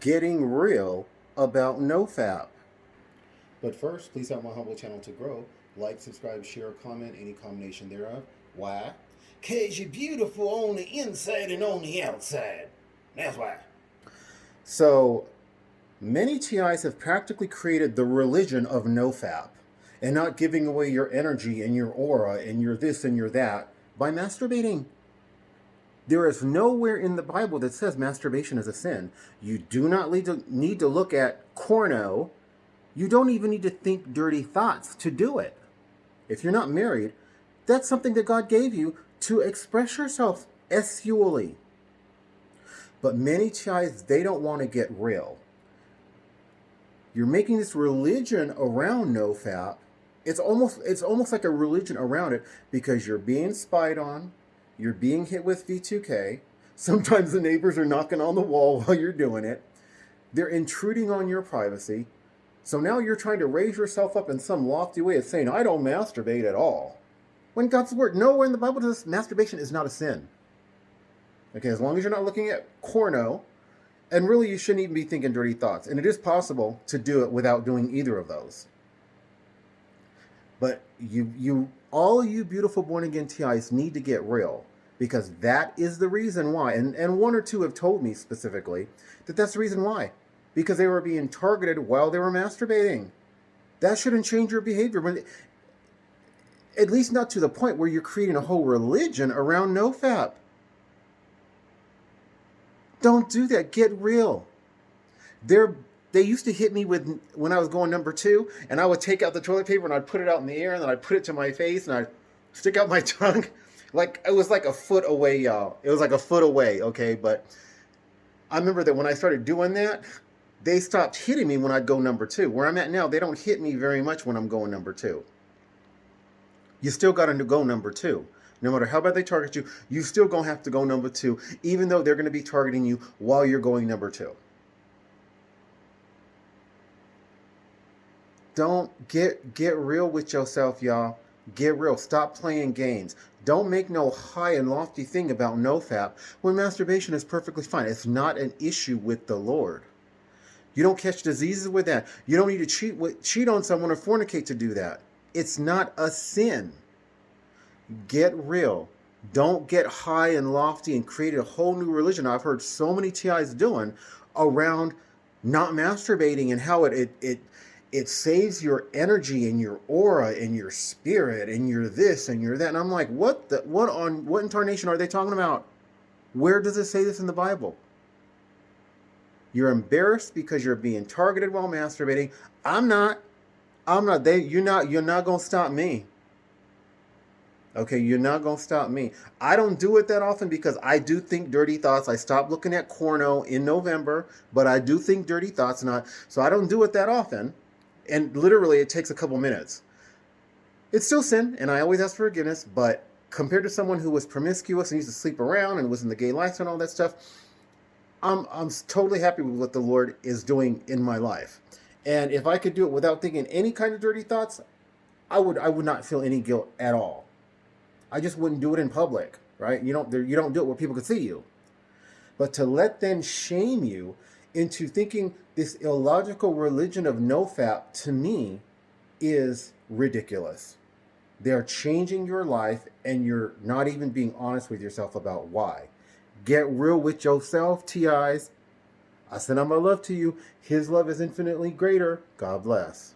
getting real about NoFap. But first, please help my humble channel to grow. Like, subscribe, share, comment, any combination thereof. Why? Because you're beautiful on the inside and on the outside. That's why. So, many TIs have practically created the religion of NoFap and not giving away your energy and your aura and your this and your that by masturbating. There is nowhere in the Bible that says masturbation is a sin. You do not need to look at porno. You don't even need to think dirty thoughts to do it. If you're not married, that's something that God gave you to express yourself sexually. But many TIs, they don't want to get real. You're making this religion around NoFap. It's almost like a religion around it because you're being spied on. You're being hit with V2K. Sometimes the neighbors are knocking on the wall while you're doing it. They're intruding on your privacy. So now you're trying to raise yourself up in some lofty way of saying, I don't masturbate at all. When God's word, nowhere in the Bible does masturbation is not a sin. Okay, as long as you're not looking at porno, and really you shouldn't even be thinking dirty thoughts. And it is possible to do it without doing either of those. But all you beautiful born-again TIs need to get real, because that is the reason why. And one or two have told me specifically that that's the reason why. Because they were being targeted while they were masturbating. That shouldn't change your behavior. But at least not to the point where you're creating a whole religion around NoFap. Don't do that. Get real. They used to hit me with when I was going number 2, and I would take out the toilet paper and I'd put it out in the air, and then I'd put it to my face and I'd stick out my tongue. Like, it was like a foot away, y'all. It was like a foot away, okay? But I remember that when I started doing that, they stopped hitting me when I'd go number 2. Where I'm at now, they don't hit me very much when I'm going number 2. You still got to go number 2. No matter how bad they target you, you still going to have to go number 2, even though they're going to be targeting you while you're going number 2. Don't get real with yourself, y'all. Get real. Stop playing games. Don't make no high and lofty thing about NoFap when masturbation is perfectly fine. It's not an issue with the Lord. You don't catch diseases with that. You don't need to cheat on someone or fornicate to do that. It's not a sin. Get real. Don't get high and lofty and create a whole new religion I've heard so many TIs doing around not masturbating and how it saves your energy and your aura and your spirit and your this and your that. And I'm like, what in tarnation are they talking about? Where does it say this in the Bible? You're embarrassed because you're being targeted while masturbating. I'm not. You're not going to stop me. Okay, you're not going to stop me. I don't do it that often because I do think dirty thoughts. I stopped looking at porno in November, but I do think dirty thoughts. So I don't do it that often. And literally, it takes a couple minutes. It's still sin, and I always ask for forgiveness, but compared to someone who was promiscuous and used to sleep around and was in the gay lifestyle and all that stuff, I'm totally happy with what the Lord is doing in my life. And if I could do it without thinking any kind of dirty thoughts, I would not feel any guilt at all. I just wouldn't do it in public, right? You don't do it where people can see you. But to let them shame you into thinking this illogical religion of NoFap, to me, is ridiculous. They're changing your life, and you're not even being honest with yourself about why. Get real with yourself, TIs. I send out my love to you. His love is infinitely greater. God bless.